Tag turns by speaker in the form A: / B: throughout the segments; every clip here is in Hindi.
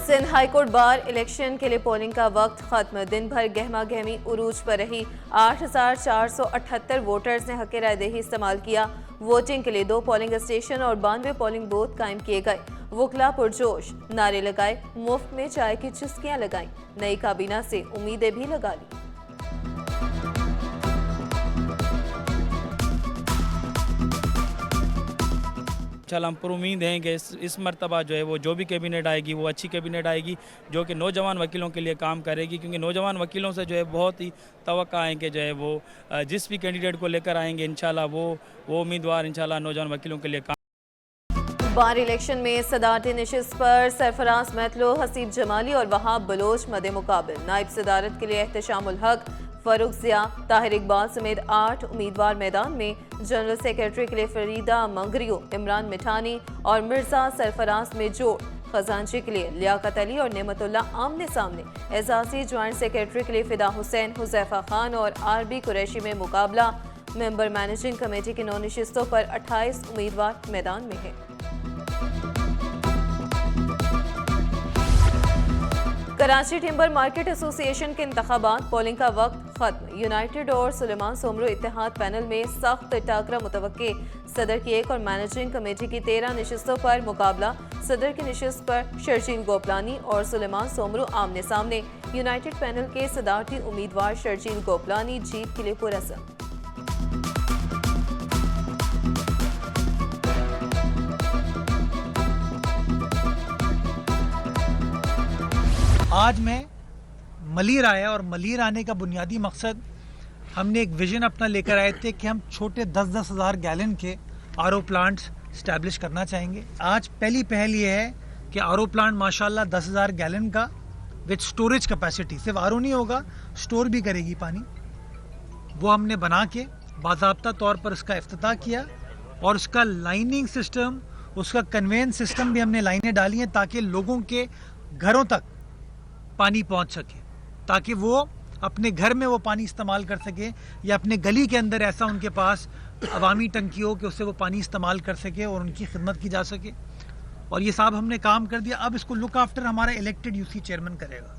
A: सिंध हाईकोर्ट बार इलेक्शन के लिए पोलिंग का वक्त खत्म। दिन भर गहमा गहमी उरूज पर रही। 8,478 वोटर्स ने हक रायदही इस्तेमाल किया। वोटिंग के लिए 2 पोलिंग स्टेशन और 92 पोलिंग बूथ कायम किए गए। वकला पुरजोश नारे लगाए, मुफ्त में चाय की चुस्कियां लगाई। नई काबीना से उम्मीदें भी लगा ली।
B: चल हम पर उम्मीद हैं कि इस मरतबा जो है वो जो भी कैबिनेट आएगी वो अच्छी कैबिनेट आएगी, जो कि नौजवान वकीलों के लिए काम करेगी, क्योंकि नौजवान वकीलों से जो है बहुत ही तवक्का है कि जो है वो जिस भी कैंडिडेट को लेकर आएंगे इंशाल्लाह वो उम्मीदवार इंशाल्लाह नौजवान वकीलों के लिए काम।
A: बार इलेक्शन में सदारती नशिस्त पर सरफराज महतलो, हसीब जमाली और वहाब बलोच मदे मुकाबिल। नायब सदारत के लिए एहतशामुल हक, फरूख जिया, ताहिर इकबाल समेत 8 उम्मीदवार मैदान में। जनरल सेक्रेटरी के लिए फरीदा मंगरियो, इमरान मिठानी और मिर्जा सरफराज में जोड़। खजांची के लिए लियाकत अली और नेमतुल्ला आमने सामने। एजाजी ज्वाइंट सेक्रेटरी के लिए फिदा हुसैन, हुजैफा खान और आरबी कुरैशी में मुकाबला। मेंबर मैनेजिंग कमेटी की 9 नशिस्तों पर 28 उम्मीदवार मैदान में हैं। कराची टिम्बर मार्केट एसोसिएशन के इंतखाबात, पोलिंग का वक्त खत्म। यूनाइटेड और सुलेमान सोमरो इत्तेहाद पैनल में सख्त टाकरा मुतवक्के। सदर की 1 और मैनेजिंग कमेटी की 13 नशिस्तों पर मुकाबला। सदर की नशिस्त पर शर्जील गोपलानी और सुलेमान सोमरो आमने सामने। यूनाइटेड पैनल के सदारती उम्मीदवार शर्जील गोपलानी जीत के लिए पुरअज़्म।
C: आज मैं मलीर आया और मलीर आने का बुनियादी मकसद, हमने एक विजन अपना लेकर आए थे कि हम छोटे 10-10 हज़ार गैलन के आरओ प्लांट्स स्टैब्लिश करना चाहेंगे। आज पहली पहल ये है कि आरओ प्लांट माशाल्लाह 10,000 गैलन का विद स्टोरेज कैपेसिटी, सिर्फ आरओ नहीं होगा, स्टोर भी करेगी पानी, वो हमने बना के बाज़ाब्ता तौर पर उसका इफ्तिताह किया। और उसका लाइनिंग सिस्टम, उसका कन्वेंस सिस्टम भी हमने लाइनें डाली हैं ताकि लोगों के घरों तक पानी पहुंच सके, ताकि वो अपने घर में वो पानी इस्तेमाल कर सके या अपने गली के अंदर ऐसा उनके पास अवामी टंकी हो कि उससे वो पानी इस्तेमाल कर सके और उनकी खिदमत की जा सके। और ये साहब हमने काम कर दिया। अब इसको लुक आफ्टर हमारा इलेक्टेड यूसी चेयरमैन करेगा।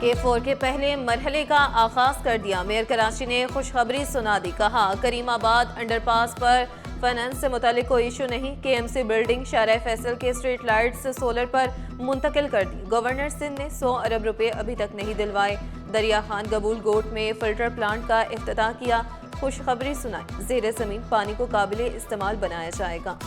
A: K4 के पहले मरहले का आगाज कर दिया। मेयर कराची ने खुशखबरी सुना दी। कहा करीमाबाद अंडरपास पर फाइनेंस से मुतालिक कोई इशू नहीं। KMC बिल्डिंग शाहराह फैसल के स्ट्रीट लाइट्स सोलर पर मुंतकिल कर दी। गवर्नर सिंध ने 100 अरब रुपए अभी तक नहीं दिलवाए। दरिया खान गबूल गोट में फिल्टर प्लांट का इफ्तिताह किया। खुशखबरी सुनाई, ज़ेरे ज़मीन पानी को काबिल इस्तेमाल बनाया जाएगा।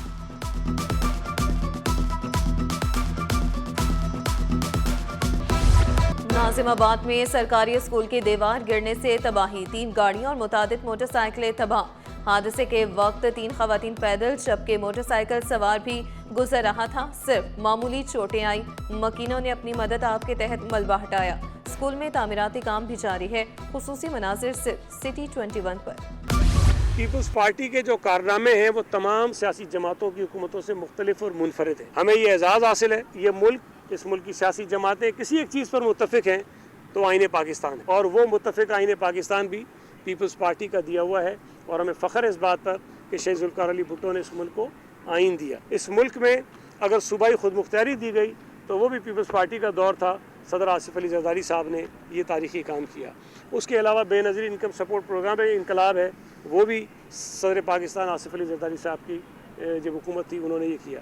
A: नाजिमाबाद में सरकारी स्कूल की दीवार गिरने से तबाही। 3 गाड़ियां और मुतादिद मोटरसाइकिलें तबाह। हादसे के वक्त 3 खवातीन पैदल जबकि मोटरसाइकिल सवार भी गुजर रहा था। सिर्फ मामूली चोटें आई। मकीनों ने अपनी मदद आप के तहत मलबा हटाया। स्कूल में तामीराती काम भी जारी है। खुसूसी मनाजिर सिर्फ सिटी 21 पर।
D: पीपल्स पार्टी के जो कारनामे हैं वो तमाम सियासी जमातों की हुकूमतों से मुख्तलिफ और मुनफरिद है। हमें ये एजाज़ हासिल है, ये मुल्क, इस मुल्क की सियासी जमातें किसी एक चीज़ पर मुत्तफिक हैं तो आईने पाकिस्तान है, और वो मुत्तफिक आईने पाकिस्तान भी पीपल्स पार्टी का दिया हुआ है। और हमें फ़ख्र है इस बात पर कि शेख ज़ुल्फ़िकार अली भुट्टो ने इस मुल्क को आइन दिया। इस मुल्क में अगर सूबाई खुद मुख्तियारी दी गई तो वो भी पीपल्स पार्टी का दौर था। सदर आसिफ अली ज़रदारी साहब ने ये तारीख़ी काम किया। उसके अलावा बेनज़ीर इनकम सपोर्ट प्रोग्राम है, इनकलाब है, वो भी सदर पाकिस्तान आसिफ अली ज़रदारी साहब की जब हुकूमत थी उन्होंने ये किया।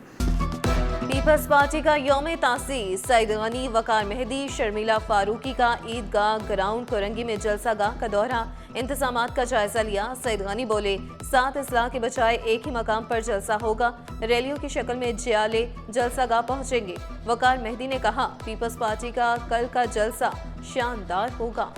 A: पीपल्स पार्टी का यौम तासीस। सईद गनी, वकार मेहदी, शर्मिला फारूकी का ईदगाह ग्राउंड कोरंगी में जलसा गाह का दौरा। इंतजामात का जायजा लिया। सईद गनी बोले 7 अजला के बजाय एक ही मकाम पर जलसा होगा। रैलियों की शक्ल में जियाले जलसा गाह पहुंचेंगे। वकार मेहदी ने कहा पीपल्स पार्टी का कल का जलसा शानदार होगा।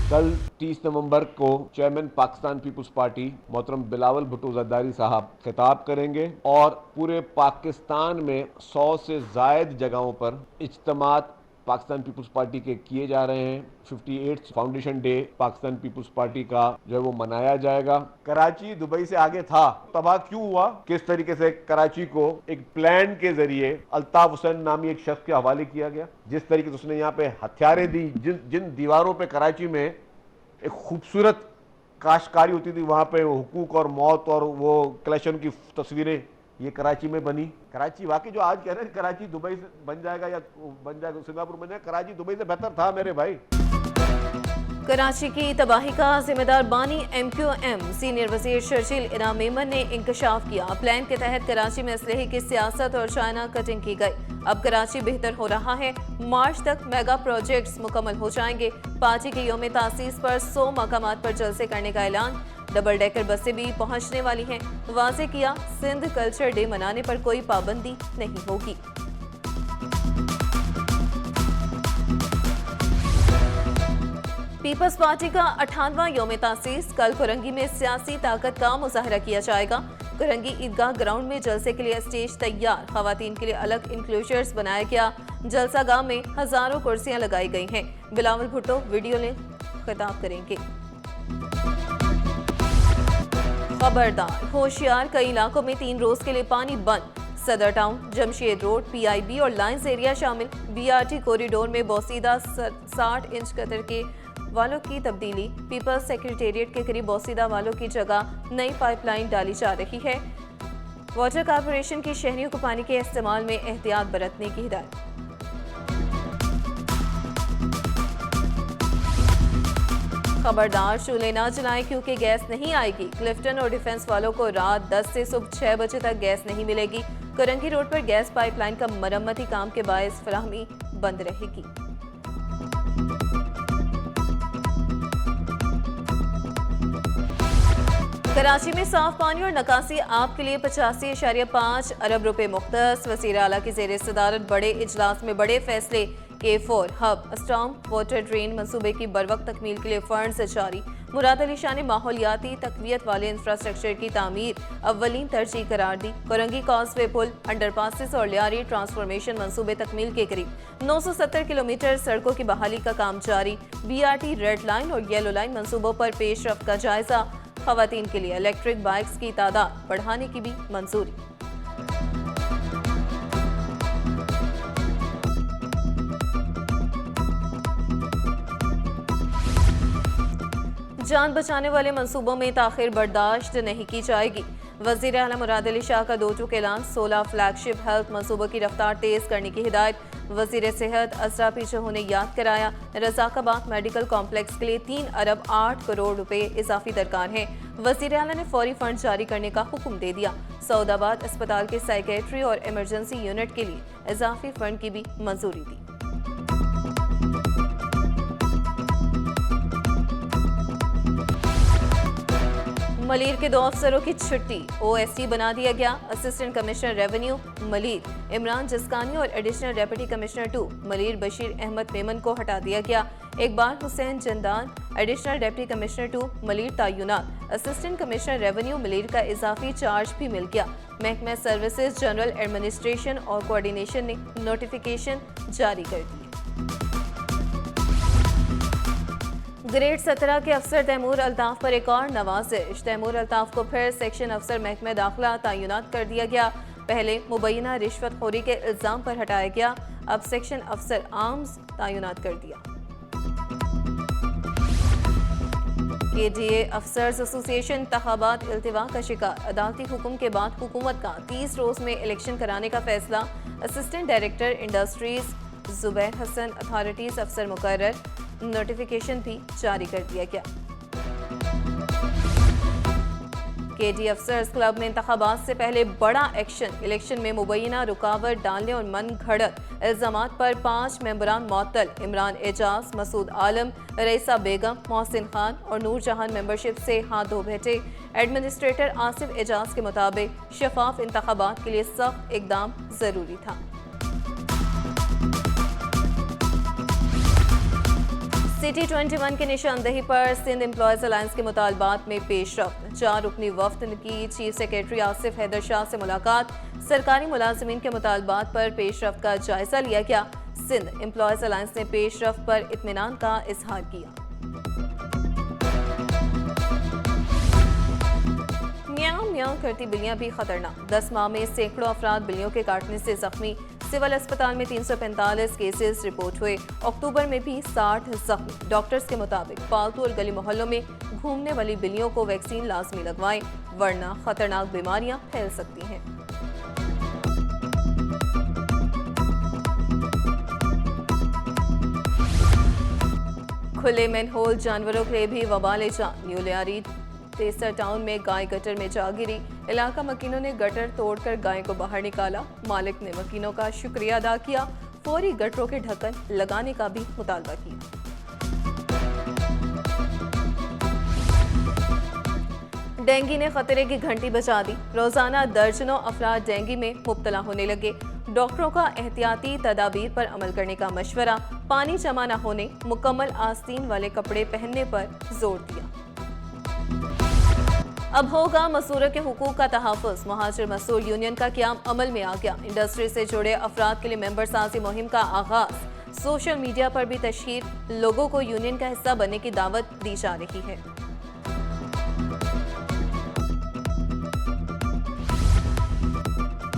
E: कल 30 नवंबर को चेयरमैन पाकिस्तान पीपल्स पार्टी मोहतरम बिलावल भुट्टो ज़रदारी साहब खिताब करेंगे और पूरे पाकिस्तान में 100 से ज़ायद जगहों पर इज्तिमात पाकिस्तान पीपल्स पार्टी के किए जा रहे हैं। 58 फाउंडेशन डे पाकिस्तान पीपल्स पार्टी का जो है वो मनाया जाएगा। कराची दुबई से आगे था, तबाह क्यों हुआ? किस तरीके से कराची को एक प्लान के जरिए अल्ताफ हुसैन नामी एक शख्स के हवाले किया गया, जिस तरीके से उसने यहाँ पे हथियारें दी, जिन दीवारों पे कराची में एक खूबसूरत काश्तकारी होती थी, वहाँ पे हुकूक और मौत और वो कलेक्शन की तस्वीरें ये कराची में बनी। कराची वाकई जो आज कह रहे हैं कराची दुबई से बन जाएगा या बन जाएगा सिंगापुर बन जाएगा, कराची दुबई से बेहतर था मेरे भाई।
A: कराची की तबाही का जिम्मेदार बानी MQM सीनियर वजीर शर्जील इनाम मेमन ने इंकशाफ किया। प्लान के तहत कराची में असलहे की सियासत और चाइना कटिंग की गई। अब कराची बेहतर हो रहा है। मार्च तक मेगा प्रोजेक्ट्स मुकम्मल हो जाएंगे। पार्टी के यौम तासीस पर 100 मकामात पर जलसे करने का ऐलान। डबल डेकर बसें भी पहुंचने वाली हैं। वाज़ेह किया, सिंध कल्चर डे मनाने पर कोई पाबंदी नहीं होगी। पीपल्स पार्टी का 58वां यौम तासीस कल कुरंगी में सियासी ताकत का मुजाहरा किया जाएगा। कुरंगी ईदगाह ग्राउंड में जलसे के लिए स्टेज तैयार। खवातीन के लिए अलग इंक्लोजर्स बनाया गया। जलसा गाह में हजारों कुर्सियां लगाई गई हैं। बिलावल भुट्टो वीडियो में खिताब करेंगे। खबरदार, होशियार, कई इलाकों में 3 रोज के लिए पानी बंद। सदर टाउन, जमशेद रोड, PIB और लाइंस एरिया शामिल। BRT कॉरिडोर में बोसीदा 60 इंच कतर के वालों की तब्दीली। पीपल्स सेक्रेटेरिएट के करीब बोसीदा वालों की जगह नई पाइपलाइन डाली जा रही है। वाटर कॉर्पोरेशन की शहरियों को पानी के इस्तेमाल में एहतियात बरतने की हिदायत। खबरदार, चूल्हे ना जलाएं क्योंकि गैस नहीं आएगी। क्लिफ्टन और डिफेंस वालों को रात 10 से सुबह 6 बजे तक गैस नहीं मिलेगी। करंगी रोड पर गैस पाइपलाइन का मरम्मती काम के बायस फराहमी बंद रहेगी। कराची में साफ पानी और नकासी आप के लिए 85.5 अरब रुपए मुख्तस। वज़ीर आला की ज़ेर सदारत बड़े इजलास में बड़े फैसले। K4 hub storm water drain मंसूबे की बरवक्त तकमील के लिए फंड्स जारी। मुराद अली शाह ने माहौलियाती तकवियत वाले इंफ्रास्ट्रक्चर की तामीर अव्वलीन तरजीह करार दी। कोरंगी कॉजवे पुल, अंडरपासेस और लियारी ट्रांसफॉर्मेशन मंसूबे तकमील के करीब। 970 किलोमीटर सड़कों की बहाली का काम जारी। BRT रेड लाइन और येलो लाइन मंसूबों पर पेशरफ्त का जायजा। खवातीन के लिए इलेक्ट्रिक बाइक्स की तादाद बढ़ाने की भी मंजूरी। जान बचाने वाले मंसूबों में ताखिर बर्दाश्त नहीं की जाएगी। वज़ीर आला मुराद अली शाह का 2 टूक ऐलान। 16 फ्लैगशिप हेल्थ मंसूबों की रफ्तार तेज करने की हिदायत। वज़ीर सेहत असरा पीछे ने याद कराया, रज़ाकाबाद मेडिकल कॉम्प्लेक्स के लिए 3 अरब 8 करोड़ रुपए इजाफी दरकार हैं। वज़ीर आला ने फौरी फंड जारी करने का हुक्म दे दिया। सऊदाबाद अस्पताल के साइकेट्री और इमरजेंसी यूनिट के लिए इजाफी फंड की भी मंजूरी दी। मलीर के 2 अफसरों की छुट्टी। OST बना दिया गया। Assistant commissioner revenue Malir Imran Jaskani और additional deputy commissioner 2 Malir Bashir Ahmed Memon को हटा दिया गया। Iqbal Hussain Jandan additional deputy commissioner 2 Malir तय्युनात। असिस्टेंट कमिश्नर रेवेन्यू मलीर का इजाफी चार्ज भी मिल गया। महकमा सर्विसेज जनरल एडमिनिस्ट्रेशन और कोऑर्डिनेशन ने नोटिफिकेशन जारी कर दिए। ग्रेड 17 के अफसर तैमूर अल्ताफ पर एक और नवाजिश। तैमूर अल्ताफ को फिर सेक्शन अफसर महकमा दाखिला तय्युनात कर दिया गया। पहले मुबैना रिश्वतखोरी के इल्जाम पर हटाया गया, अब सेक्शन अफसर आर्म्स तय्युनात कर दिया। KDA अफसर्स एसोसिएशन इंतखाबात इल्तिवा का शिकार। अदालती हुक्म के बाद हुकूमत का 30 रोज में इलेक्शन कराने का फैसला। Assistant director industries Zubair Hasan authorities अफसर मुकर्रर। नोटिफिकेशन भी जारी कर दिया गया। KD अफसर्स क्लब में इंतखाबात से पहले बड़ा एक्शन। इलेक्शन में मुबैना रुकावट डालने और मन घड़त इल्जामात पर 5 मेंबरान मुअत्तल। इमरान एजाज, मसूद आलम, रईसा बेगम, मोहसिन खान और नूरजहान मेंबरशिप से हाथ धो बैठे। एडमिनिस्ट्रेटर आसिफ एजाज के मुताबिक शफाफ इंतखाबात के लिए सख्त इकदाम जरूरी था। सिटी 21 की निशानदेही पर सिंध एम्प्लॉयज अलायंस के मुतालबात में पेशरफ्त। 4 रुकनी वफ्द की चीफ सेक्रेटरी आसिफ हैदर शाह से मुलाकात। सरकारी मुलाजिमीन के मुतालबात पर पेशरफ्त का जायजा लिया गया। सिंध एम्प्लॉयज अलायंस ने पेशरफ्त पर इत्मीनान का इजहार किया। म्याऊं म्याऊं करती बिल्लियां भी खतरनाक। 10 माह में सैकड़ों अफराद बिल्लियों के काटने से जख्मी। सिविल अस्पताल में 345 केसेस रिपोर्ट हुए। अक्टूबर में भी 60 जख्मी। डॉक्टर्स के मुताबिक पालतू और गली मोहल्लों में घूमने वाली बिल्लियों को वैक्सीन लाजमी लगवाएं, वरना खतरनाक बीमारियां फैल सकती हैं। खुले मैनहोल जानवरों के लिए भी वबाल जान। न्यूलियारी तेसर टाउन में गाय गटर में जा गिरी। इलाका मकीनों ने गटर तोड़कर गाय को बाहर निकाला। मालिक ने मकीनों का शुक्रिया अदा किया। फौरी गटरों के ढक्कन लगाने का भी मुतालबा किया। डेंगू ने खतरे की घंटी बजा दी। रोजाना दर्जनों अफराद डेंगू में मुब्तला होने लगे। डॉक्टरों का एहतियाती तदाबीर पर अमल करने का मशवरा। पानी जमा न होने, मुकम्मल आस्तीन वाले कपड़े पहनने पर जोर दिया। अब होगा मजदूरों के हुकूक का तहफ़्फ़ुज़। महाजिर मजदूर यूनियन का क़याम अमल में आ गया। इंडस्ट्री से जुड़े अफराद के लिए मेंबर साजी मुहिम का आगाज। सोशल मीडिया पर भी तशहीर। लोगों को यूनियन का हिस्सा बनने की दावत दी जा रही है।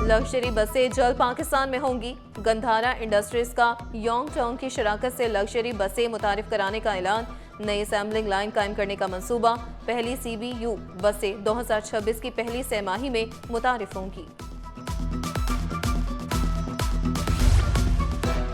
A: लग्जरी बसें जल्द पाकिस्तान में होंगी। गंधारा इंडस्ट्रीज का योंग टाउन की शराकत से लग्जरी बसें मुतारिफ कराने का ऐलान। नई असेंबलिंग लाइन कायम करने का मंसूबा। पहली CBU बसें 2026 की पहली सहमाही में मुतारिफ होंगी।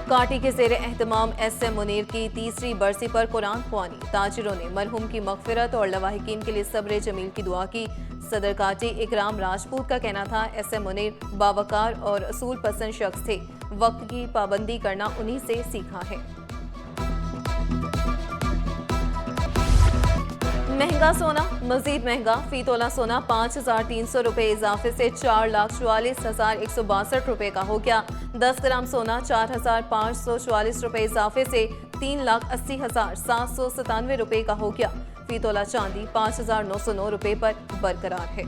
A: काटी के ज़ेरे एहतमाम SM मुनीर की तीसरी बरसी पर कुरान ख्वानी। ताजिरों ने मरहूम की मगफिरत और लवाहिकीन के लिए सब्र जमील की दुआ की। सदर काटी इकराम राजपूत का कहना था, SM मुनीर बावकार और असूल पसंद शख्स थे। वक्त की पाबंदी करना उन्हीं से सीखा है। महंगा सोना मजीद महंगा। फी तोला सोना 5,300 रुपए इजाफे से 4,44,162 रुपए का हो गया। 10 ग्राम सोना 4,544 रुपए इजाफे से 3,80,797 रुपए का हो गया। फी तोला चांदी 5,909 रुपए पर बरकरार है।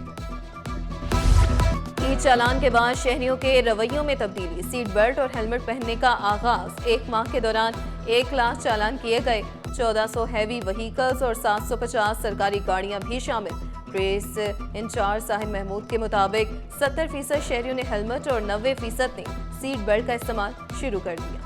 A: ईद चालान के बाद शहरियों के रवैयों में तब्दीली। सीट बेल्ट और हेलमेट पहनने का आगाज। एक माह के दौरान 1 लाख चालान किए गए। 1400 हैवी व्हीकल्स और 750 सरकारी गाड़ियां भी शामिल। प्रेस इंचार्ज साहिब महमूद के मुताबिक 70% शहरियों ने हेलमेट और 90% ने सीट बेल्ट का इस्तेमाल शुरू कर दिया।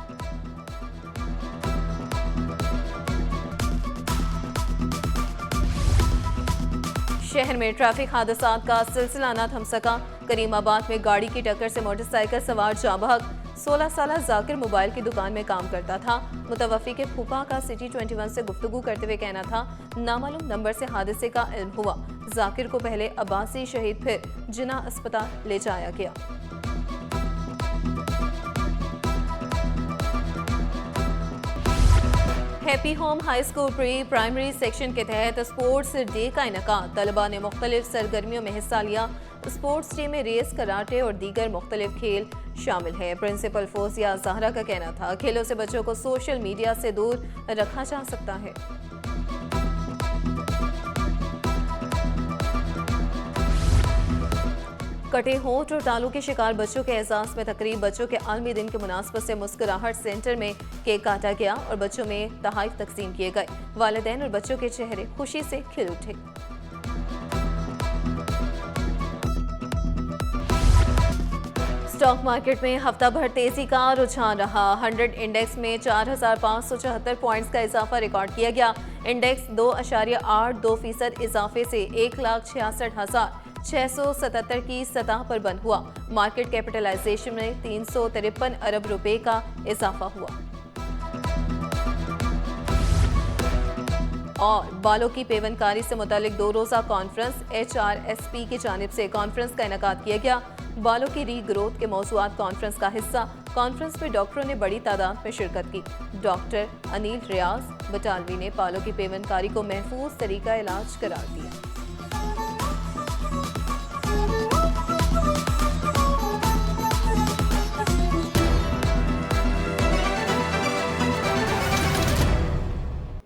A: शहर में ट्रैफिक हादसात का सिलसिला न थम सका। करीमाबाद में गाड़ी की टक्कर से मोटरसाइकिल सवार जाँ बहक। 16 साल जाकिर मोबाइल की दुकान में काम करता था। मुतवफ़ी के फूफा का सिटी 21 से गुफ्तगू करते हुए कहना था, नामालूम नंबर से हादसे का इल्म हुआ। जाकिर को पहले अब्बासी शहीद फिर जिना अस्पताल ले जाया गया। Happy home high school pre primary section के तहत स्पोर्ट्स डे का इनेकाद। तलबा ने मुख्तलिफ सरगर्मियों में हिस्सा लिया। स्पोर्ट्स डे में रेस, कराटे और दीगर मुख्तलिफ खेल शामिल हैं। प्रिंसिपल फौजिया ज़हरा का कहना था, खेलों से बच्चों को सोशल मीडिया से दूर रखा जा सकता है। कटे होंठ और तालू के शिकार बच्चों के एहसास में तकरीब। बच्चों के आलमी दिन के मुनासबत से मुस्कुराहट सेंटर में केक काटा गया और बच्चों में तोहफे तकसीम किए गए। वालिदैन और बच्चों के चेहरे खुशी से खिल उठे। स्टॉक मार्केट में हफ्ता भर तेजी का रुझान रहा। 100 इंडेक्स में 4,574 पॉइंट्स का इजाफा रिकॉर्ड किया गया। इंडेक्स 2.82% इजाफे से 1,66,677 की सतह पर बंद हुआ। मार्केट कैपिटलाइजेशन में 353 अरब रुपए का इजाफा हुआ। और बालों की पेवनकारी से मुतालिक 2 रोज़ा कॉन्फ्रेंस HRSP की जानिब से कॉन्फ्रेंस का इनेकाद किया गया। बालों की रीग्रोथ के मौज़ूआत कॉन्फ्रेंस का हिस्सा। कॉन्फ्रेंस में डॉक्टरों ने बड़ी तादाद में शिरकत की। डॉक्टर अनिल रियाज बटालवी ने बालों की पेवनकारी को महफूज तरीका इलाज करार दिया।